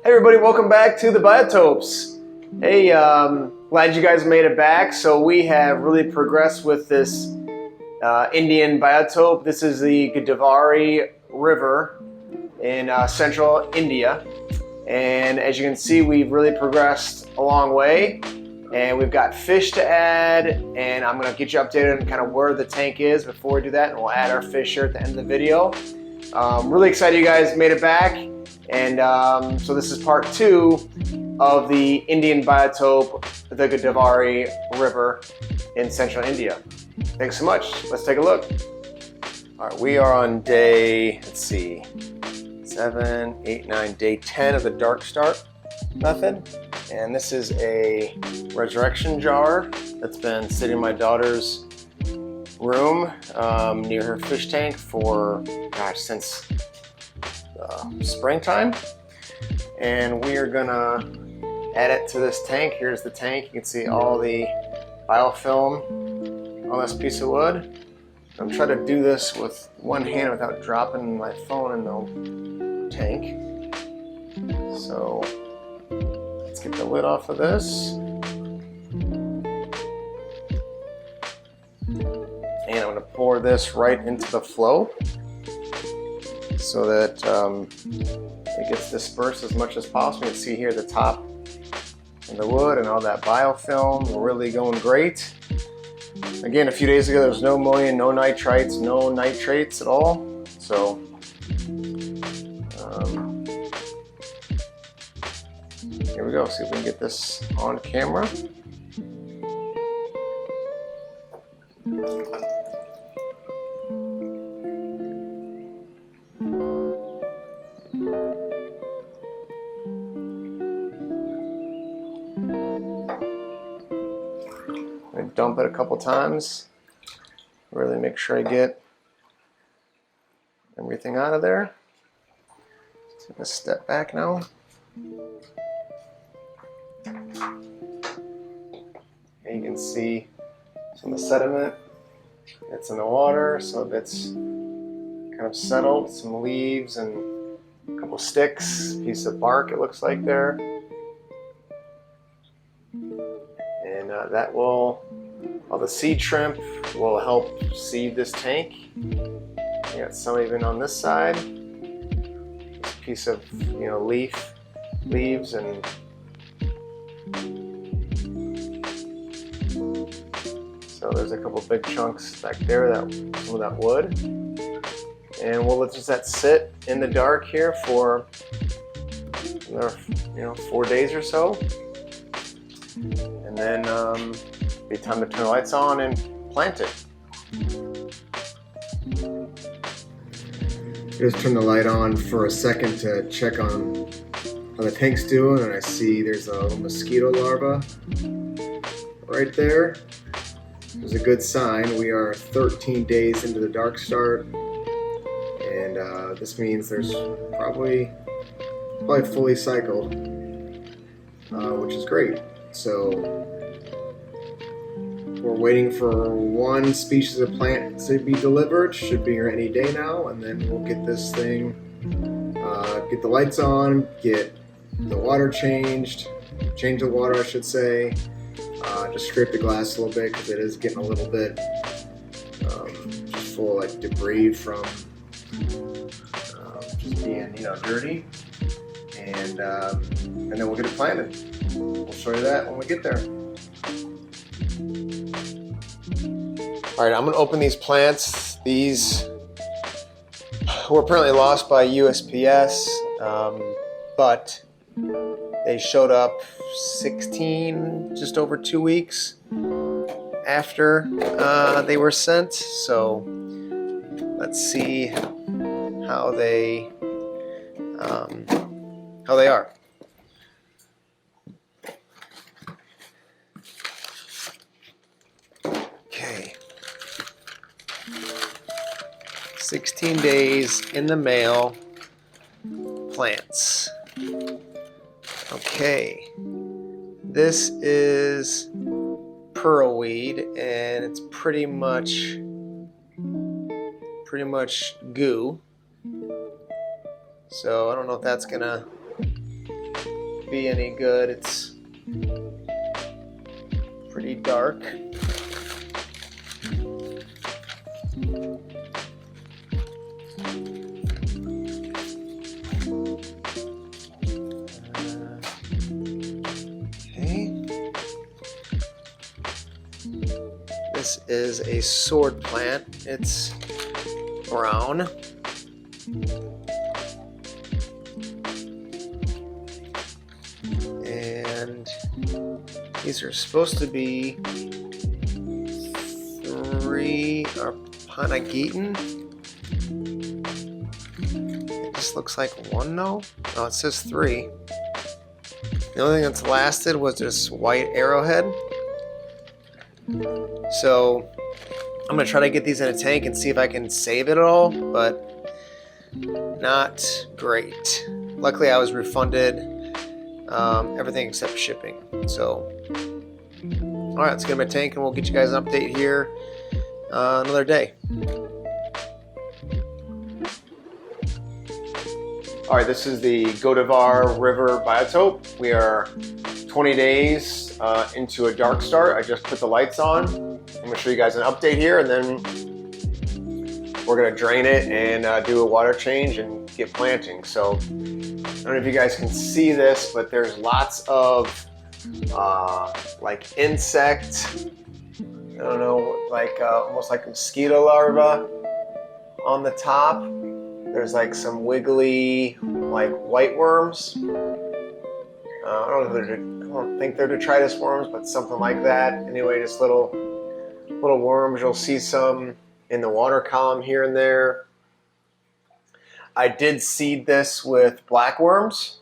Hey everybody, welcome back to the Biotopes. Hey, glad you guys made it back. So we have really progressed with this Indian biotope. This is the Godavari River in central India. And as you can see, we've really progressed a long way. And we've got fish to add, and I'm gonna get you updated on kind of where the tank is before we do that, and we'll add our fish here at the end of the video. Really excited you guys made it back. And so this is part 2 of the Indian biotope, the Godavari River in central India. Thanks so much. Let's take a look. All right, we are on day, let's see, 7, 8, 9, day 10 of the dark start method. And this is a resurrection jar that's been sitting in my daughter's room near her fish tank for, gosh, since springtime. And we are gonna add it to this tank. Here's the tank. You can see all the biofilm on this piece of wood. I'm trying to do this with one hand without dropping my phone in the tank. So let's get the lid off of this. And I'm gonna pour this right into the flow so that it gets dispersed as much as possible. You can see here the top and the wood and all that biofilm really going great. Again, a few days ago there was no ammonia, no nitrites, no nitrates at all. So here we go. See if we can get this on camera. I'm gonna dump it a couple times. Really make sure I get everything out of there. Take a step back now. And you can see some of the sediment that's in the water, some of it's kind of settled, some leaves and a couple sticks, piece of bark it looks like there. And that will, all the seed shrimp will help seed this tank. I got some even on this side. This piece of, leaves and so there's a couple big chunks back there, some of that wood. And we'll let that sit in the dark here for another, 4 days or so. And then be time to turn the lights on and plant it. Just turn the light on for a second to check on how the tank's doing, and I see there's a little mosquito larva right there. It's a good sign. We are 13 days into the dark start, and this means there's probably fully cycled, which is great. So we're waiting for one species of plant to be delivered. Should be here any day now, and then we'll get this thing, get the lights on, get the water changed, change the water I should say, just scrape the glass a little bit because it is getting a little bit just full of debris from just being dirty, and then we'll get it planted. We'll show you that when we get there. All right, I'm gonna open these plants. These were apparently lost by USPS, but they showed up 16, just over 2 weeks after they were sent. So let's see how they are. Okay. 16 days in the mail. Plants. Okay. This is pearlweed, and it's pretty much goo. So I don't know if that's gonna be any good. It's pretty dark. This is a sword plant. It's brown. And these are supposed to be 3 Arpanagitan. It just looks like 1 though. Oh, it says 3. The only thing that's lasted was this white arrowhead. So I'm gonna try to get these in a tank and see if I can save it all, but not great. Luckily I was refunded everything except shipping. So all right, let's get in my tank and we'll get you guys an update here another day. All right, this is the Godavari River Biotope. We are 20 days into a dark start. I just put the lights on. I'm gonna show you guys an update here, and then we're gonna drain it and do a water change and get planting. So I don't know if you guys can see this, but there's lots of like insect, I don't know, like almost like mosquito larvae on the top. There's like some wiggly like white worms. I don't think they're detritus worms, but something like that. Anyway, just little worms. You'll see some in the water column here and there. I did seed this with black worms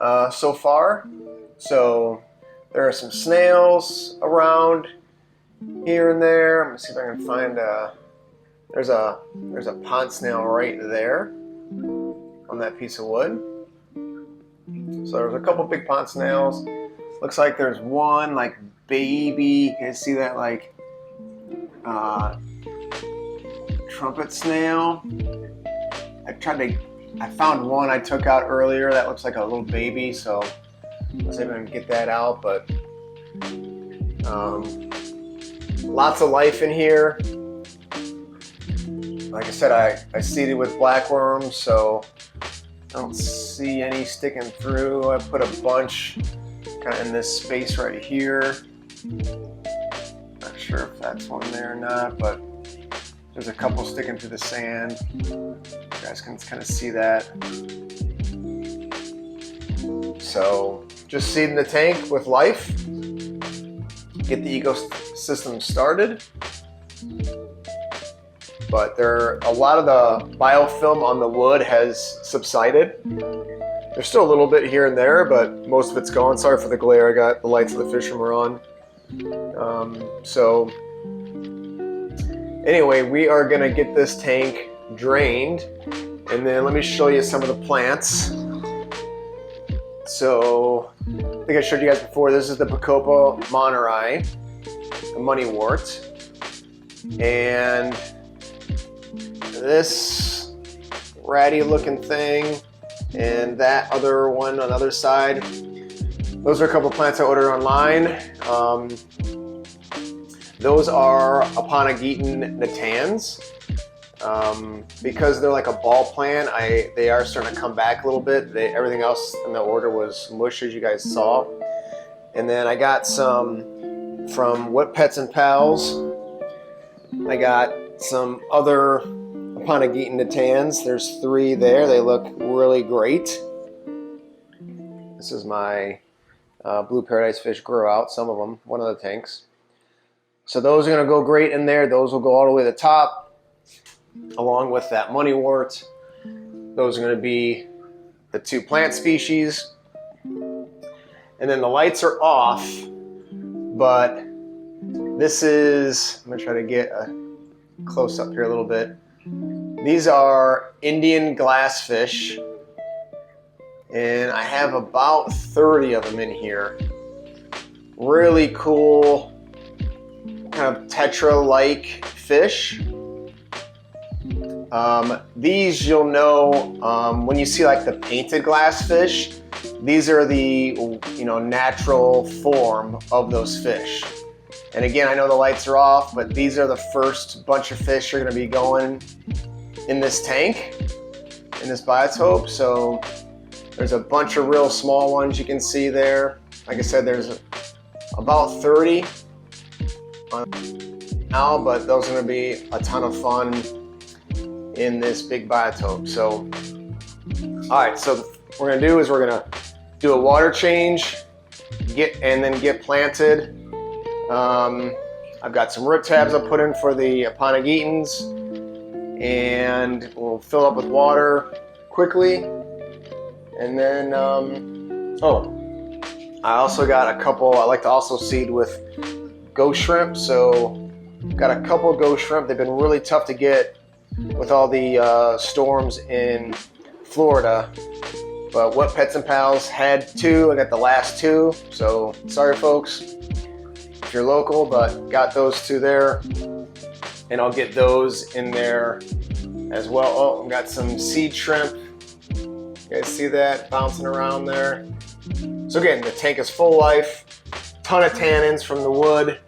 so far. So there are some snails around here and there. I'm gonna see if I can find there's a pond snail right there on that piece of wood. So there's a couple big pond snails. Looks like there's one like baby. You can see that like trumpet snail. I found one I took out earlier that looks like a little baby, so let's see if I can get that out. But lots of life in here. Like I said, I seeded with black worms, so I don't see any sticking through. I put a bunch kind of in this space right here. Not sure if that's one there or not, but there's a couple sticking through the sand. You guys can kind of see that. So just seeding the tank with life. Get the ecosystem started. But a lot of the biofilm on the wood has subsided. There's still a little bit here and there, but most of it's gone. Sorry for the glare. I got the lights of the fish room are on. So anyway, we are gonna get this tank drained, and then let me show you some of the plants. So I think I showed you guys before. This is the Bacopa moneri, the moneywort, and this ratty looking thing and that other one on the other side. Those are a couple plants I ordered online. Those are Apanagitan natans. Because they're like a ball plant, they are starting to come back a little bit. Everything else in the order was mush, as you guys saw. And then I got some from What Pets and Pals. I got some other Apanagitan natans. There's 3 there. They look really great. This is my blue paradise fish grow out, some of them, one of the tanks. So those are going to go great in there. Those will go all the way to the top, along with that moneywort. Those are going to be the 2 plant species. And then the lights are off, but this is, I'm going to try to get a close up here a little bit. These are Indian glassfish, and I have about 30 of them in here. Really cool, kind of tetra-like fish. These you'll know when you see like the painted glassfish, these are the, you know, natural form of those fish. And again, I know the lights are off, but these are the first bunch of fish are going to be going in this tank, in this biotope. So there's a bunch of real small ones you can see there. Like I said, there's about 30 now, but those are going to be a ton of fun in this big biotope. So, all right, so what we're going to do is we're going to do a water change, and then get planted. I've got some root tabs I'll put in for the Aponagitans, and we'll fill up with water quickly. And then, oh, I also got a couple, I like to also seed with ghost shrimp. So got a couple ghost shrimp. They've been really tough to get with all the storms in Florida. But What Pets and Pals had 2. I got the last 2. So sorry folks if you're local, but got those 2 there. And I'll get those in there as well. Oh, I've got some seed shrimp. You guys see that bouncing around there? So again, the tank is full life, ton of tannins from the wood,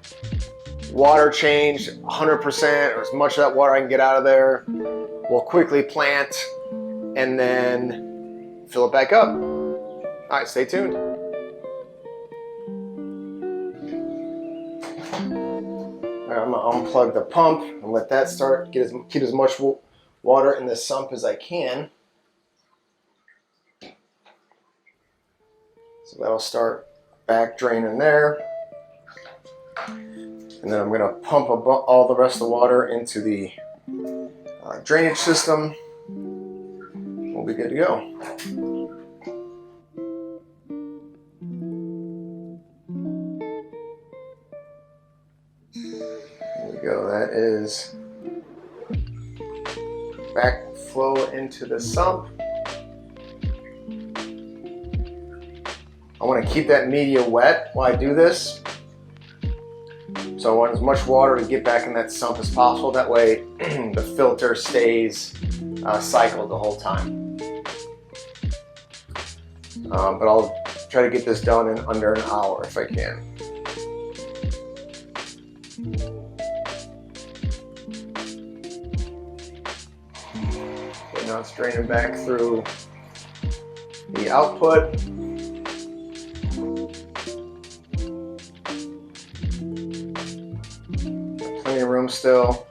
water change 100%, or as much of that water I can get out of there. We'll quickly plant and then fill it back up. All right, stay tuned. All right, I'm gonna unplug the pump and let that start, keep as much water in the sump as I can. So that'll start back draining there. And then I'm going to pump all the rest of the water into the drainage system. We'll be good to go. There we go. That is backflow into the sump. I want to keep that media wet while I do this. So I want as much water to get back in that sump as possible. That way the filter stays cycled the whole time. But I'll try to get this done in under an hour if I can. Okay, now it's draining back through the output. Plenty of room still.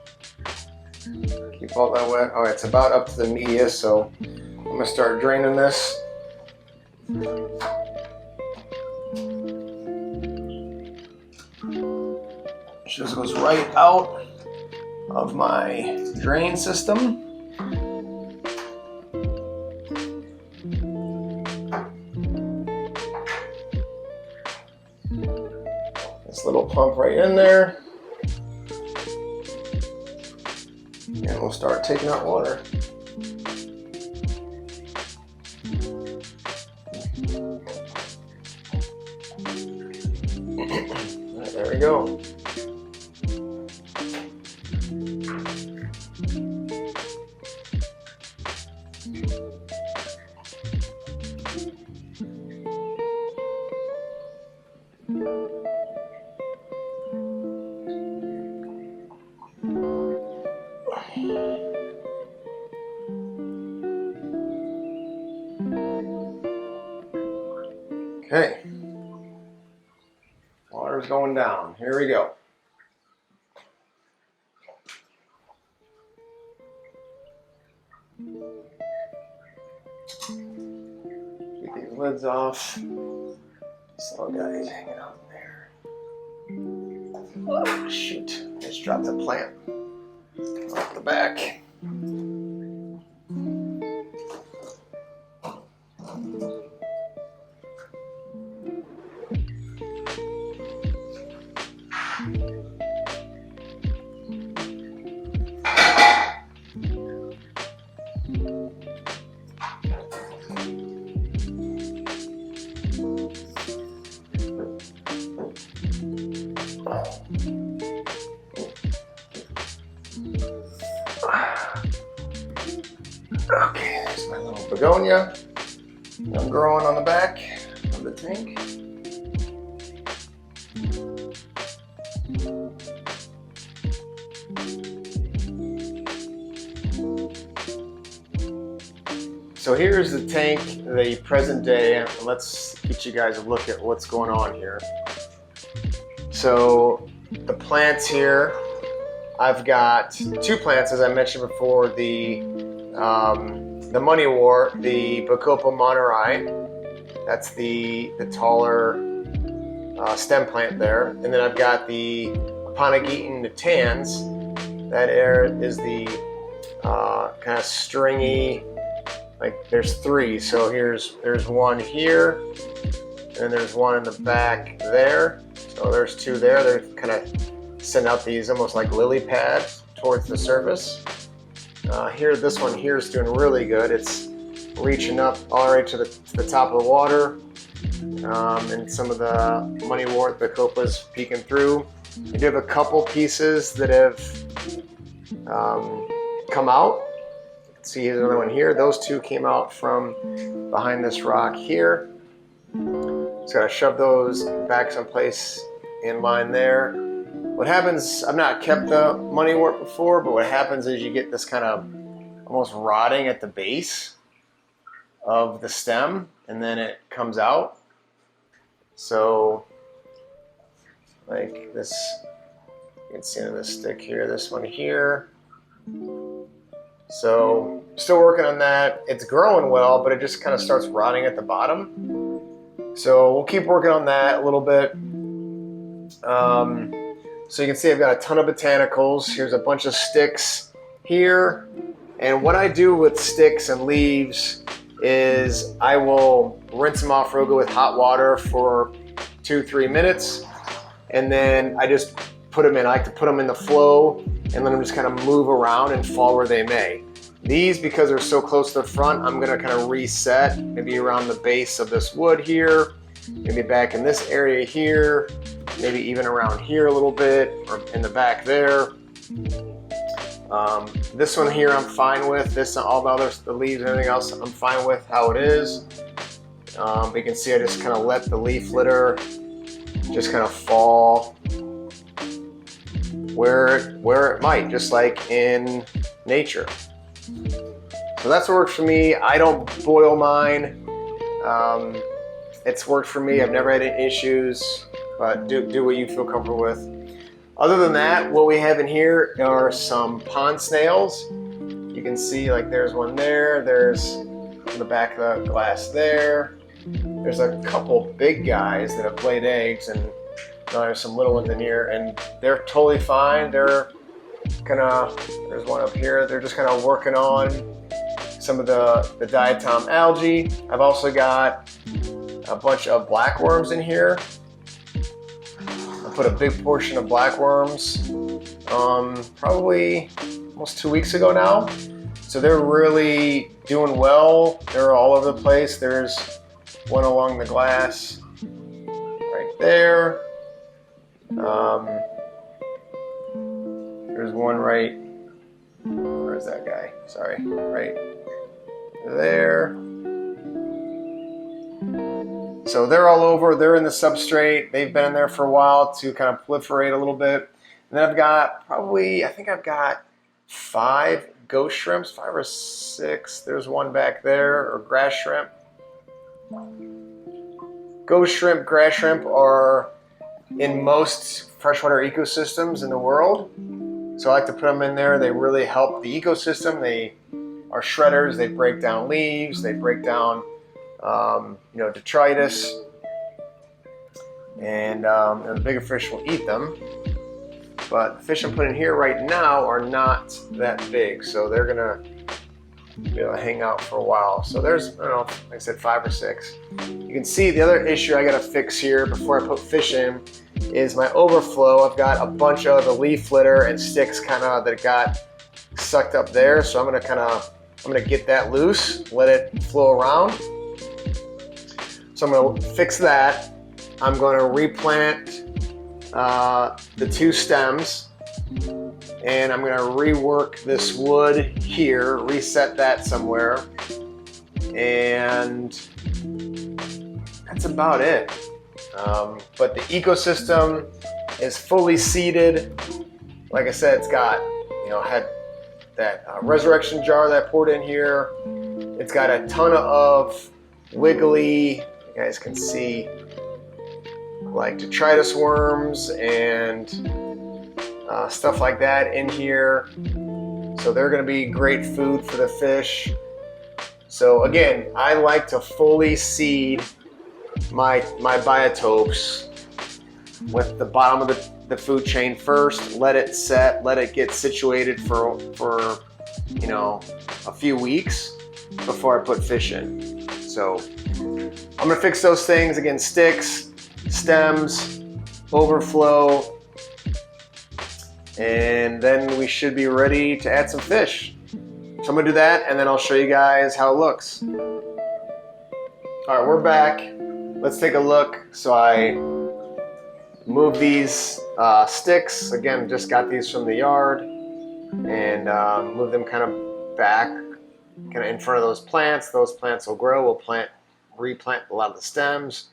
Keep all that wet. All right, it's about up to the media, so I'm gonna start draining this. Just goes right out of my drain system. This little pump right in there. And we'll start taking out water. Right, there we go. Okay, water's going down. Here we go. Get these lids off. This little guy's hanging out there. Oh, shoot, I just dropped the plant off the back. Okay, there's my little begonia. I'm growing on the back of the tank. So here's the tank, the present day. Let's get you guys a look at what's going on here. So the plants here, I've got two plants, as I mentioned before, the moneywort, the Bacopa moneri. That's the taller stem plant there. And then I've got the Apanageton natans. That is the kind of stringy, like there's three. So there's one here, and there's one in the back there. So there's two there. They're kind of send out these almost like lily pads towards the surface. Here, this one here is doing really good. It's reaching up all the way to the top of the water, and some of the moneywort, the copa's peeking through. I do have a couple pieces that have come out. See, here's another one here. Those two came out from behind this rock here. Just gotta shove those back someplace in line there. What happens, I've not kept the moneywort before, but what happens is you get this kind of almost rotting at the base of the stem, and then it comes out. So, like this, you can see in this stick here, this one here. So, still working on that. It's growing well, but it just kind of starts rotting at the bottom. So we'll keep working on that a little bit. So you can see I've got a ton of botanicals. Here's a bunch of sticks here. And what I do with sticks and leaves is I will rinse them off real good with hot water for 2-3 minutes. And then I just put them in. I like to put them in the flow and let them just kind of move around and fall where they may. These, because they're so close to the front, I'm gonna kind of reset, maybe around the base of this wood here, maybe back in this area here, maybe even around here a little bit, or in the back there. This one here I'm fine with. This, all the others, the leaves and everything else, I'm fine with how it is. You can see I just kind of let the leaf litter just kind of fall where it might, just like in nature. So that's what works for me. I don't boil mine. It's worked for me. I've never had any issues, but do what you feel comfortable with. Other than that, what we have in here are some pond snails. You can see, like, there's one there. There's on the back of the glass there. There's a couple big guys that have laid eggs, and there's some little ones in here, and they're totally fine. They're there's one up here. They're just kind of working on some of the diatom algae. I've also got a bunch of blackworms in here. I put a big portion of blackworms probably almost 2 weeks ago now. So they're really doing well. They're all over the place. There's one along the glass right there. There's one right, where's that guy? Sorry, right there. So they're all over. They're in the substrate. They've been in there for a while to kind of proliferate a little bit. And then I've got I think I've got 5 ghost shrimps, 5 or 6. There's one back there, or grass shrimp. Ghost shrimp, grass shrimp are in most freshwater ecosystems in the world. So I like to put them in there. They really help the ecosystem. They are shredders. They break down leaves. They break down detritus. And the bigger fish will eat them. But the fish I'm putting here right now are not that big. So they're going to be able to hang out for a while. So there's, I don't know, like I said, 5 or 6. You can see the other issue I got to fix here before I put fish in is my overflow. I've got a bunch of the leaf litter and sticks kind of that got sucked up there. So I'm gonna get that loose, let it flow around. So I'm gonna fix that. I'm gonna replant the 2 stems, and I'm gonna rework this wood here, reset that somewhere, and that's about it. But the ecosystem is fully seeded. Like I said, it's got, had that resurrection jar that I poured in here. It's got a ton of wiggly, you guys can see, like detritus worms and stuff like that in here. So they're going to be great food for the fish. So again, I like to fully seed my biotopes with the bottom of the food chain first. Let it set, let it get situated for a few weeks before I put fish in. So I'm gonna fix those things again: sticks, stems, overflow, and then we should be ready to add some fish. So I'm gonna do that, and then I'll show you guys how it looks. All right, we're back. Let's take a look. So I move these sticks. Again, just got these from the yard, and move them kind of back, kind of in front of those plants. Those plants will grow. We'll replant a lot of the stems.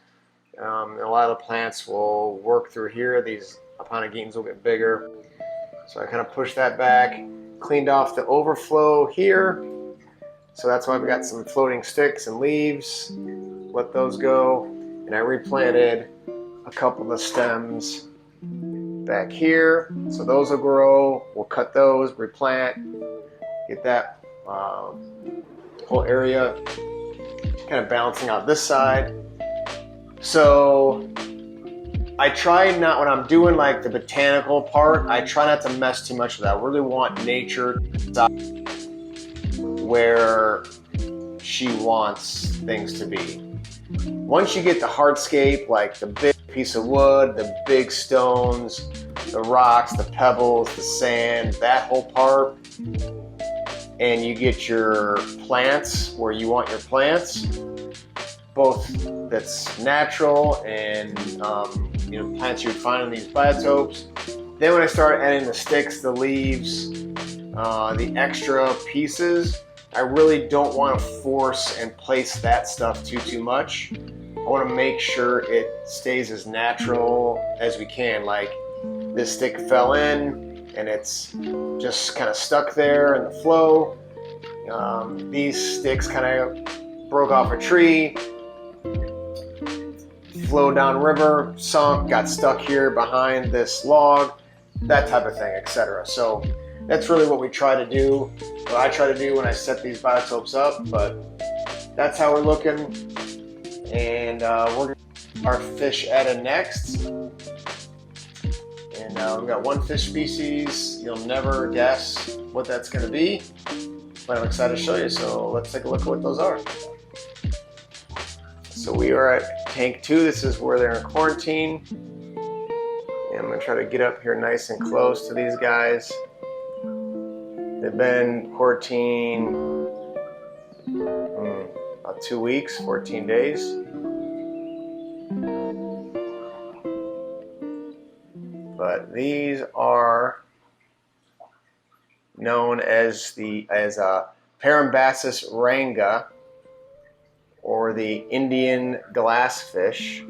And a lot of the plants will work through here. These aponogetons will get bigger. So I kind of pushed that back, cleaned off the overflow here. So that's why we got some floating sticks and leaves. Let those go. And I replanted a couple of the stems back here. So those will grow. We'll cut those, replant, get that whole area kind of balancing out this side. So I try not, when I'm doing like the botanical part, I try not to mess too much with that. I really want nature where she wants things to be. Once you get the hardscape, like the big piece of wood, the big stones, the rocks, the pebbles, the sand, that whole part, and you get your plants where you want your plants, both that's natural and plants you would find in these biotopes. Then when I start adding the sticks, the leaves, the extra pieces, I really don't want to force and place that stuff too much. I want to make sure it stays as natural as we can. Like this stick fell in and it's just kind of stuck there in the flow. These sticks kind of broke off a tree, flowed down river, sunk, got stuck here behind this log, that type of thing, etc. So that's really what we try to do, what I try to do when I set these biotopes up, but that's how we're looking. And we're going to get our fish added next. And we've got one fish species. You'll never guess what that's going to be, but I'm excited to show you. So let's take a look at what those are. So we are at tank 2. This is where they're in quarantine. And I'm going to try to get up here nice and close to these guys. They've been in quarantine about 2 weeks, 14 days. But these are known as Parambassis Ranga, or the Indian glassfish.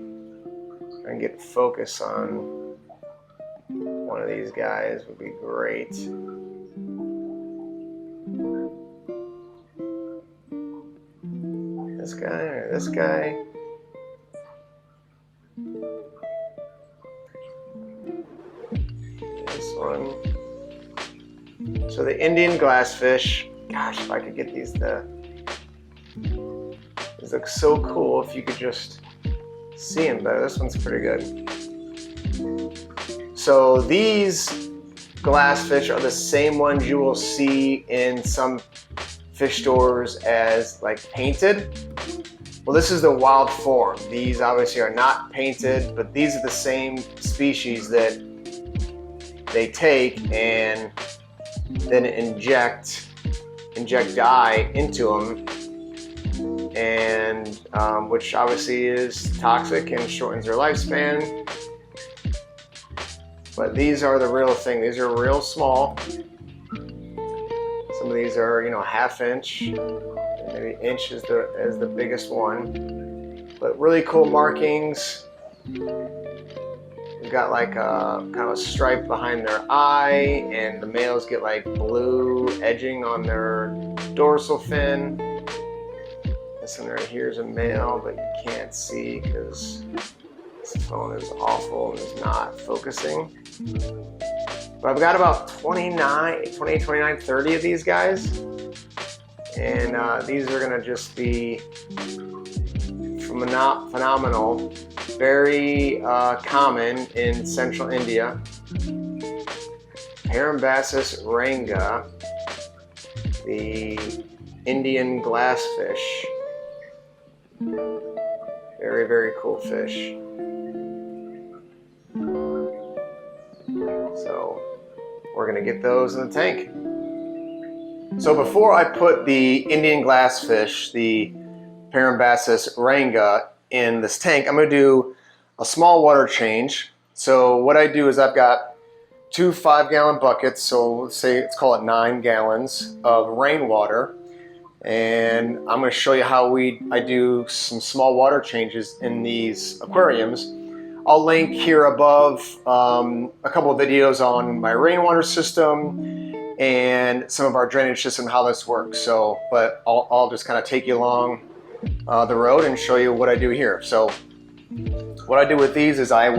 I can get focus on one of these guys would be great. This guy or this guy. This one. So the Indian glassfish. Gosh, if I could get these these look so cool if you could just see them better. This one's pretty good. So these glassfish are the same ones you will see in some fish stores as like painted. Well, this is the wild form. These obviously are not painted, but these are the same species that they take and then inject dye into them, and which obviously is toxic and shortens their lifespan. But these are the real thing. These are real small. Some of these are, ½ inch, maybe inch is the biggest one. But really cool markings. We've got like a kind of a stripe behind their eye, and the males get like blue edging on their dorsal fin. This one right here is a male, but you can't see because this phone is awful and is not focusing. But I've got about 28, 29, 30 of these guys. And these are gonna just be phenomenal. Very common in central India. Parambassis Ranga, the Indian glassfish. Very, very cool fish. So we're gonna get those in the tank. So before I put the Indian glassfish, the Parambassis Ranga, in this tank, I'm gonna do a small water change. So what I do is I've got 2 5-gallon buckets, so let's call it 9 gallons of rainwater. And I'm gonna show you how I do some small water changes in these aquariums. I'll link here above a couple of videos on my rainwater system and some of our drainage system, how this works. So, but I'll just kind of take you along the road and show you what I do here. So what I do with these is I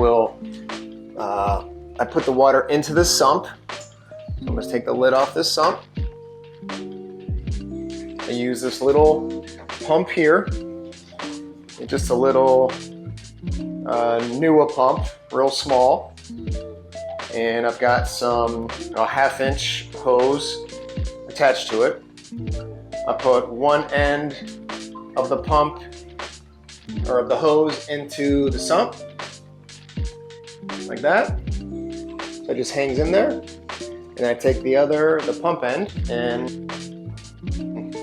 put the water into the sump. I'm going to take the lid off this sump. I use this little pump here, just a little Nua pump, real small. And I've got some 1/2-inch hose attached to it. I put one end of the pump or of the hose into the sump like that. So it just hangs in there. And I take the pump end and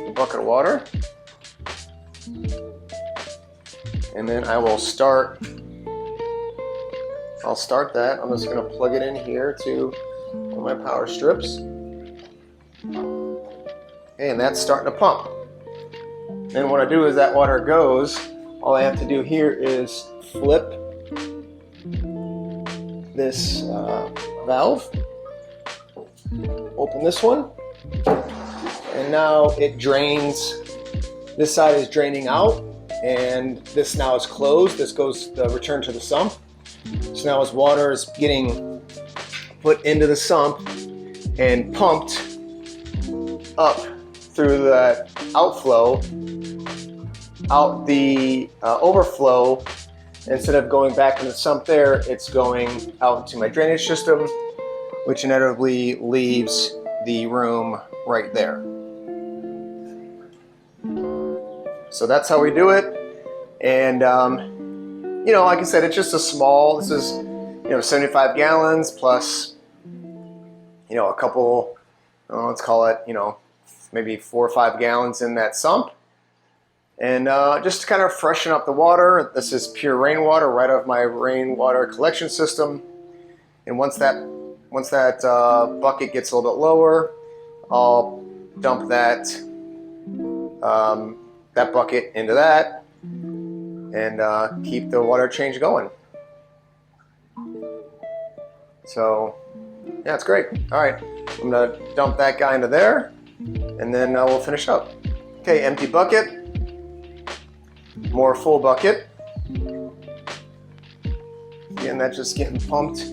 a bucket of water. And then I'll start that. I'm just going to plug it in here to one of my power strips. Okay, and that's starting to pump. Then what I do is that water goes, all I have to do here is flip this valve, open this one, and now it drains. This side is draining out, and this now is closed. This goes return to the sump. So now as water is getting put into the sump and pumped up through the outflow, out the overflow, instead of going back in the sump there, it's going out into my drainage system, which inevitably leaves the room right there. So that's how we do it. And you know, like I said, it's just a small, this is, 75 gallons plus, a couple, let's call it, maybe 4 or 5 gallons in that sump. And just to kind of freshen up the water. This is pure rainwater right off my rainwater collection system. And once that bucket gets a little bit lower, I'll dump that bucket into that and keep the water change going. So yeah, it's great. All right, I'm gonna dump that guy into there, and then we'll finish up. Okay, empty bucket, more full bucket. Again, that's just getting pumped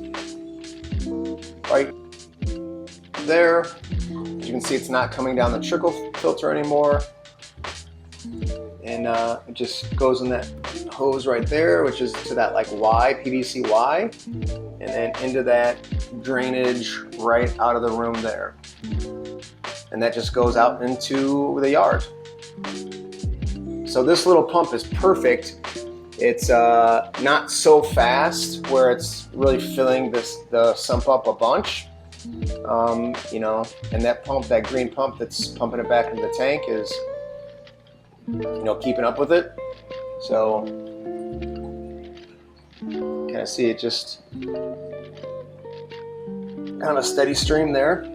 right there. As you can see, it's not coming down the trickle filter anymore. And it just goes in that hose right there, which is to that like Y, PVC Y, and then into that drainage right out of the room there. And that just goes out into the yard. So this little pump is perfect. It's not so fast where it's really filling the sump up a bunch. And that pump, that green pump that's pumping it back into the tank is keeping up with it. So kind of see it just kind of a steady stream there.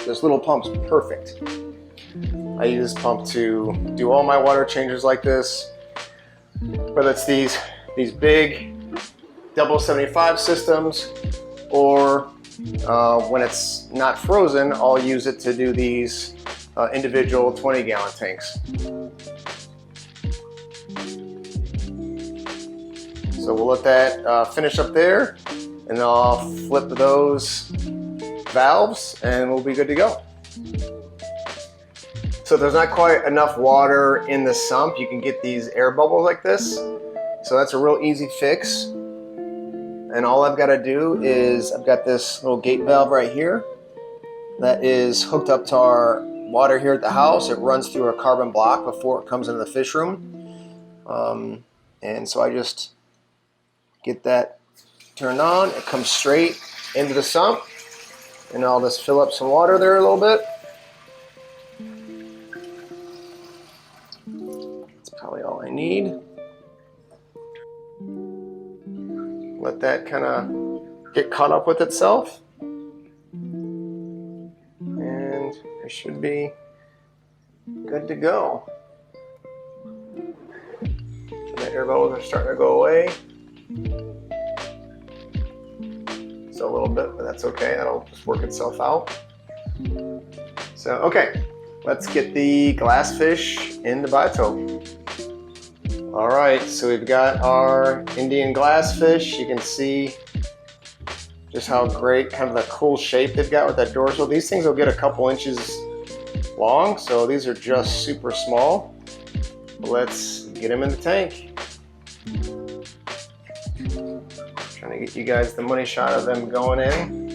This little pump's perfect. I use this pump to do all my water changes like this. whether it's these big double 75 systems, or when it's not frozen, I'll use it to do these individual 20-gallon tanks. So we'll let that finish up there, and then I'll flip those valves and we'll be good to go. So if there's not quite enough water in the sump, you can get these air bubbles like this. So that's a real easy fix. And all I've got to do is, I've got this little gate valve right here that is hooked up to our water here at the house. It runs through a carbon block before it comes into the fish room. And so I just get that turned on. It comes straight into the sump. And I'll just fill up some water there a little bit. That's probably all I need. Let that kind of get caught up with itself. And it should be good to go. The air bubbles are starting to go away. Just a little bit, but that's okay. That'll just work itself out. So, okay, let's get the glass fish in the biotope. All right, so we've got our Indian glass fish. You can see just how great, kind of the cool shape they've got with that dorsal. These things will get a couple inches long, so these are just super small. But let's get them in the tank. Trying to get you guys the money shot of them going in.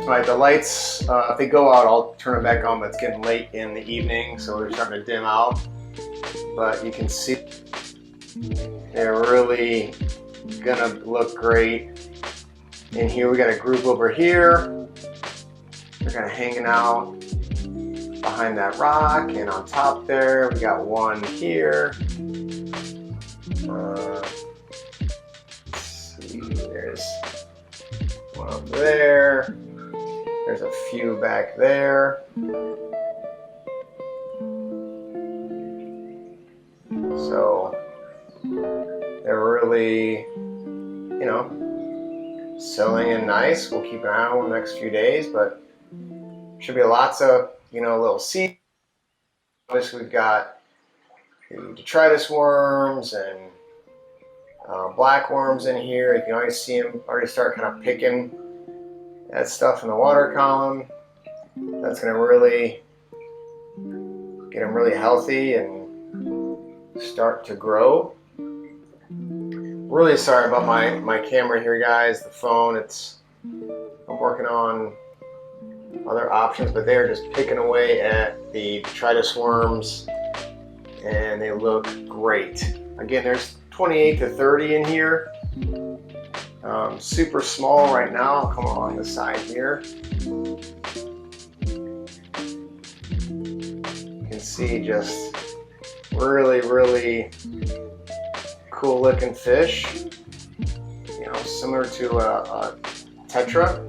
Right, the lights, if they go out, I'll turn it back on, but it's getting late in the evening, so they're starting to dim out. But you can see they're really gonna look great. And here we got a group over here. They're kind of hanging out behind that rock, and on top there, we got one here. Let's see, there's one up there. There's a few back there. So they're really, you know, selling in nice. We'll keep an eye on them the next few days, but should be lots of, you know, little seeds. Obviously, we've got the detritus worms and black worms in here. You can already see them already start kind of picking that stuff in the water column. That's going to really get them really healthy and start to grow. Really sorry about my camera here, guys. The phone, I'm working on other options, but they're just picking away at the detritus worms, and they look great. Again, there's 28 to 30 in here. Super small right now. I'll come along the side here. You can see just really, really cool looking fish. You know, similar to a tetra.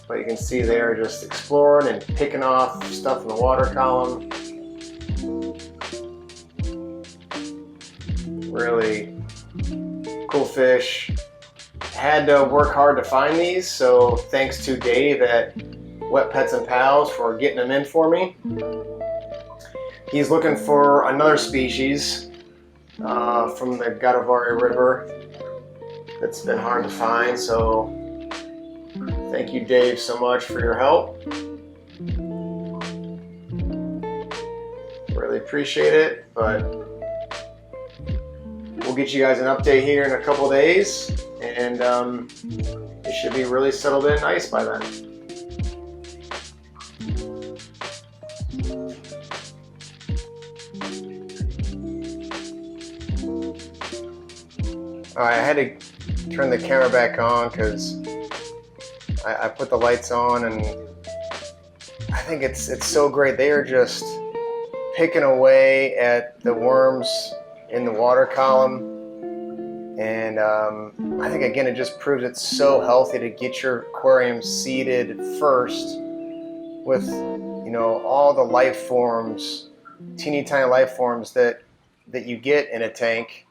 But you can see they're just exploring and picking off stuff in the water column. Really cool fish. Had to work hard to find these, so thanks to Dave at Wet Pets and Pals for getting them in for me. He's looking for another species from the Godavari River that's been hard to find, so thank you, Dave, so much for your help. Really appreciate it, but we'll get you guys an update here in a couple of days, and it should be really settled in nice by then. Alright, I had to turn the camera back on because I put the lights on, and I think it's so great. They are just picking away at the worms in the water column. And I think, again, it just proves it's so healthy to get your aquarium seeded first with, you know, all the life forms, teeny tiny life forms that you get in a tank,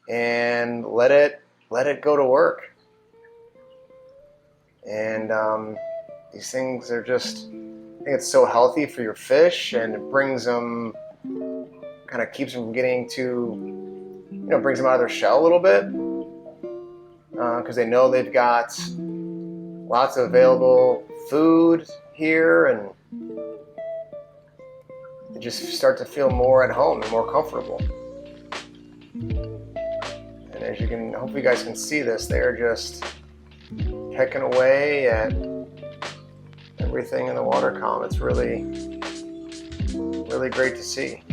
and let it go to work. And these things are just, I think it's so healthy for your fish, and it brings them, kind of keeps them from getting too, you know, brings them out of their shell a little bit, because they know they've got lots of available food here, and they just start to feel more at home and more comfortable. And as you can, hopefully you guys can see this, they're just pecking away at everything in the water column. It's really, really great to see.